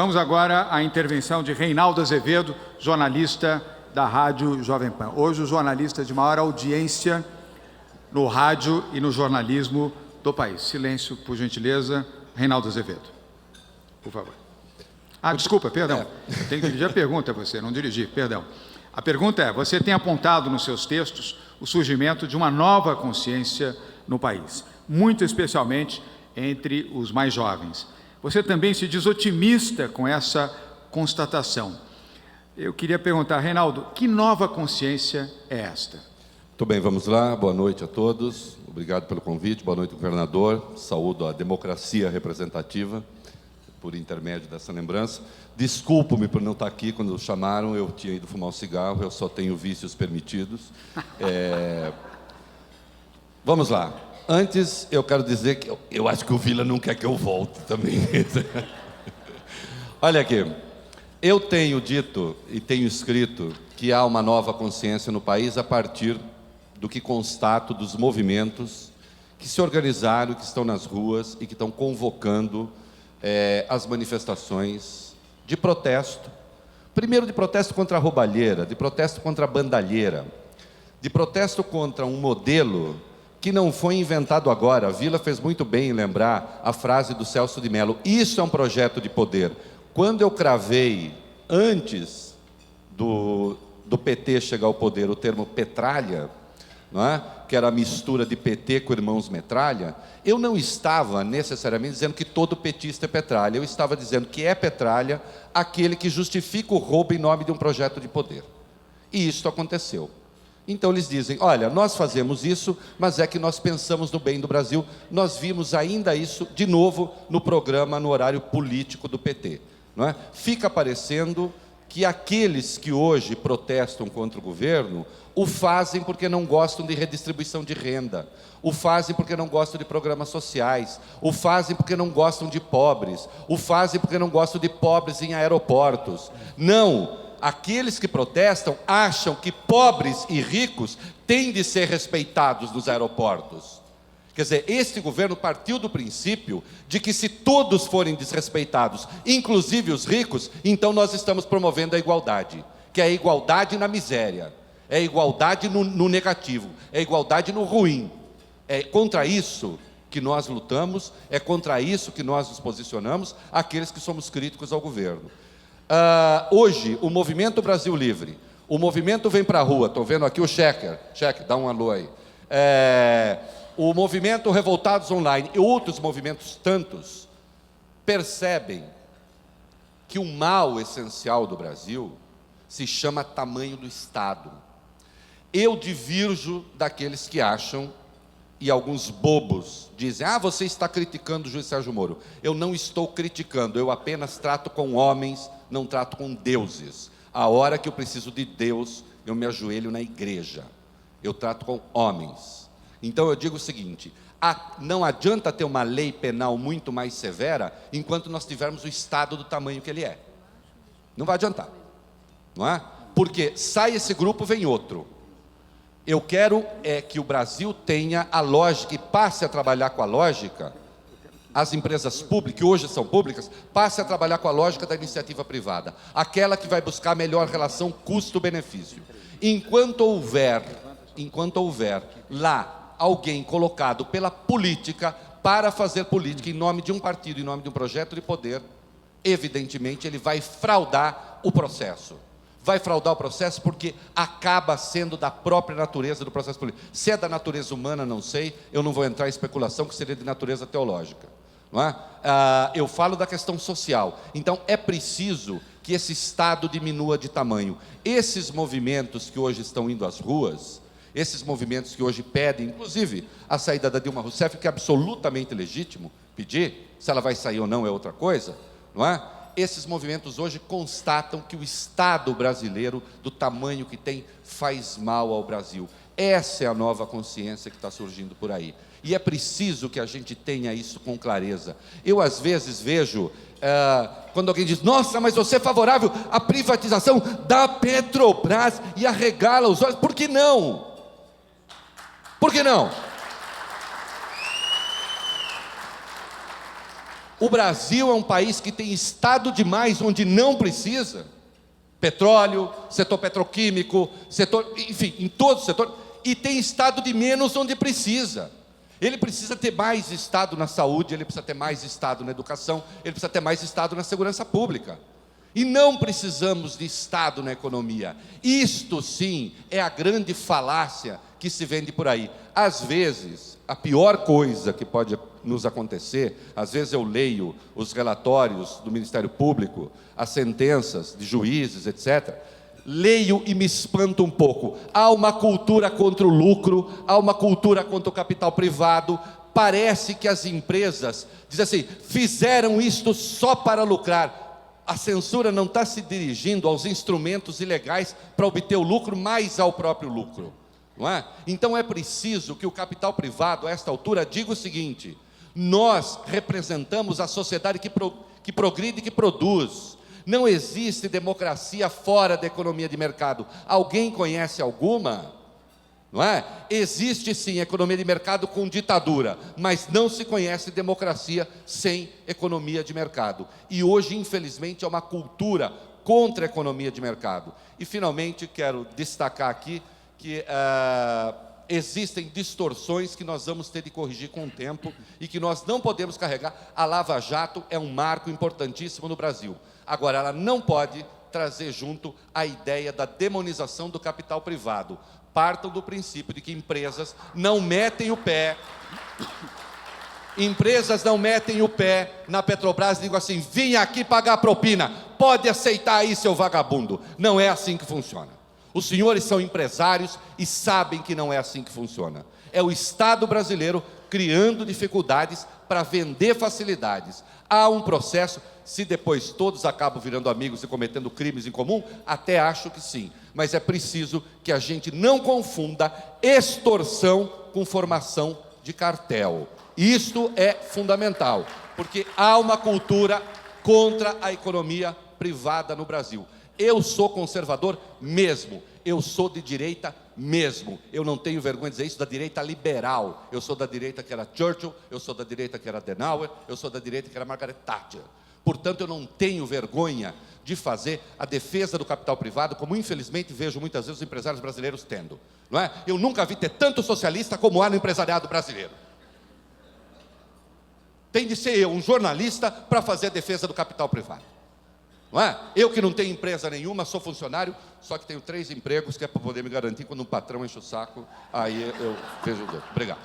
Vamos agora à intervenção de Reinaldo Azevedo, jornalista da Rádio Jovem Pan. Hoje o jornalista de maior audiência no rádio e no jornalismo do país. Silêncio, por gentileza. Reinaldo Azevedo, por favor. Desculpa, perdão. Eu tenho que dirigir a pergunta a você, não dirigir, perdão. A pergunta é, você tem apontado nos seus textos o surgimento de uma nova consciência no país, muito especialmente entre os mais jovens. Você também se diz otimista com essa constatação. Eu queria perguntar, Reinaldo, que nova consciência é esta? Muito bem, vamos lá. Boa noite a todos. Obrigado pelo convite. Boa noite, governador. Saúdo a democracia representativa, por intermédio dessa lembrança. Desculpo-me por não estar aqui quando chamaram, eu tinha ido fumar um cigarro, eu só tenho vícios permitidos. Vamos lá. Antes, eu quero dizer que eu acho que o Vila não quer que eu volte também. Olha aqui, eu tenho dito e tenho escrito que há uma nova consciência no país a partir do que constato dos movimentos que se organizaram, que estão nas ruas e que estão convocando as manifestações de protesto. Primeiro, de protesto contra a roubalheira, de protesto contra a bandalheira, de protesto contra um modelo que não foi inventado agora. A Vila fez muito bem em lembrar a frase do Celso de Mello. Isso é um projeto de poder. Quando eu cravei, antes do PT chegar ao poder, o termo petralha, não é? Que era a mistura de PT com irmãos metralha, eu não estava necessariamente dizendo que todo petista é petralha, eu estava dizendo que é petralha aquele que justifica o roubo em nome de um projeto de poder. E isso aconteceu. Então eles dizem, olha, nós fazemos isso, mas é que nós pensamos no bem do Brasil. Nós vimos ainda isso, de novo, no programa, no horário político do PT. Não é? Fica parecendo que aqueles que hoje protestam contra o governo o fazem porque não gostam de redistribuição de renda, o fazem porque não gostam de programas sociais, o fazem porque não gostam de pobres, o fazem porque não gostam de pobres em aeroportos. Não! Aqueles que protestam acham que pobres e ricos têm de ser respeitados nos aeroportos. Quer dizer, este governo partiu do princípio de que se todos forem desrespeitados, inclusive os ricos, então nós estamos promovendo a igualdade, que é a igualdade na miséria, é a igualdade no negativo, é a igualdade no ruim. É contra isso que nós lutamos, é contra isso que nós nos posicionamos, aqueles que somos críticos ao governo. Hoje, o Movimento Brasil Livre, o movimento Vem para a Rua, estou vendo aqui o Checker, dá um alô aí, o movimento Revoltados Online e outros movimentos tantos, percebem que o mal essencial do Brasil se chama tamanho do Estado. Eu divirjo daqueles que acham, e alguns bobos dizem, você está criticando o juiz Sérgio Moro. Eu não estou criticando, eu apenas trato com homens, não trato com deuses. A hora que eu preciso de Deus, eu me ajoelho na igreja. Eu trato com homens. Então eu digo o seguinte, não adianta ter uma lei penal muito mais severa, enquanto nós tivermos o Estado do tamanho que ele é. Não vai adiantar, não é? Porque sai esse grupo, vem outro. Eu quero que o Brasil tenha a lógica e passe a trabalhar com a lógica, as empresas públicas, que hoje são públicas, passe a trabalhar com a lógica da iniciativa privada, aquela que vai buscar a melhor relação custo-benefício. Enquanto houver lá alguém colocado pela política para fazer política em nome de um partido, em nome de um projeto de poder, evidentemente ele vai fraudar o processo. Vai fraudar o processo porque acaba sendo da própria natureza do processo político. Se é da natureza humana, não sei, eu não vou entrar em especulação, que seria de natureza teológica. Não é? Eu falo da questão social. Então, é preciso que esse Estado diminua de tamanho. Esses movimentos que hoje estão indo às ruas, esses movimentos que hoje pedem, inclusive, a saída da Dilma Rousseff, que é absolutamente legítimo pedir, se ela vai sair ou não é outra coisa, não é? Esses movimentos hoje constatam que o Estado brasileiro, do tamanho que tem, faz mal ao Brasil. Essa é a nova consciência que está surgindo por aí. E é preciso que a gente tenha isso com clareza. Eu, às vezes, vejo, quando alguém diz, nossa, mas você é favorável à privatização da Petrobras e arregala os olhos. Por que não? Por que não? O Brasil é um país que tem Estado demais onde não precisa. Petróleo, setor petroquímico, enfim, em todo o setor. E tem Estado de menos onde precisa. Ele precisa ter mais Estado na saúde, ele precisa ter mais Estado na educação, ele precisa ter mais Estado na segurança pública. E não precisamos de Estado na economia. Isto sim é a grande falácia que se vende por aí. Às vezes, a pior coisa que pode nos acontecer, às vezes eu leio os relatórios do Ministério Público, as sentenças de juízes, etc., leio e me espanto um pouco. Há uma cultura contra o lucro, há uma cultura contra o capital privado. Parece que as empresas, dizem assim, fizeram isto só para lucrar. A censura não está se dirigindo aos instrumentos ilegais para obter o lucro, mas ao próprio lucro, não é? Então é preciso que o capital privado, a esta altura, diga o seguinte: nós representamos a sociedade que progride e que produz. Não existe democracia fora da economia de mercado. Alguém conhece alguma? Não é? Existe sim economia de mercado com ditadura, mas não se conhece democracia sem economia de mercado. E hoje, infelizmente, é uma cultura contra a economia de mercado. E, finalmente, quero destacar aqui que existem distorções que nós vamos ter de corrigir com o tempo e que nós não podemos carregar. A Lava Jato é um marco importantíssimo no Brasil. Agora, ela não pode trazer junto a ideia da demonização do capital privado. Partam do princípio de que empresas não metem o pé na Petrobras e digam assim: vim aqui pagar propina, pode aceitar aí, seu vagabundo. Não é assim que funciona. Os senhores são empresários e sabem que não é assim que funciona. É o Estado brasileiro criando dificuldades para vender facilidades. Há um processo. Se depois todos acabam virando amigos e cometendo crimes em comum, até acho que sim. Mas é preciso que a gente não confunda extorsão com formação de cartel. Isto é fundamental, porque há uma cultura contra a economia privada no Brasil. Eu sou conservador mesmo, eu sou de direita mesmo. Eu não tenho vergonha de dizer isso, da direita liberal. Eu sou da direita que era Churchill, eu sou da direita que era Adenauer, eu sou da direita que era Margaret Thatcher. Portanto, eu não tenho vergonha de fazer a defesa do capital privado, como infelizmente vejo muitas vezes os empresários brasileiros tendo, não é? Eu nunca vi ter tanto socialista como há no empresariado brasileiro. Tem de ser eu, um jornalista, para fazer a defesa do capital privado, não é? Eu que não tenho empresa nenhuma, sou funcionário, só que tenho 3 empregos, que é para poder me garantir quando um patrão enche o saco, aí eu vejo o dedo. Obrigado.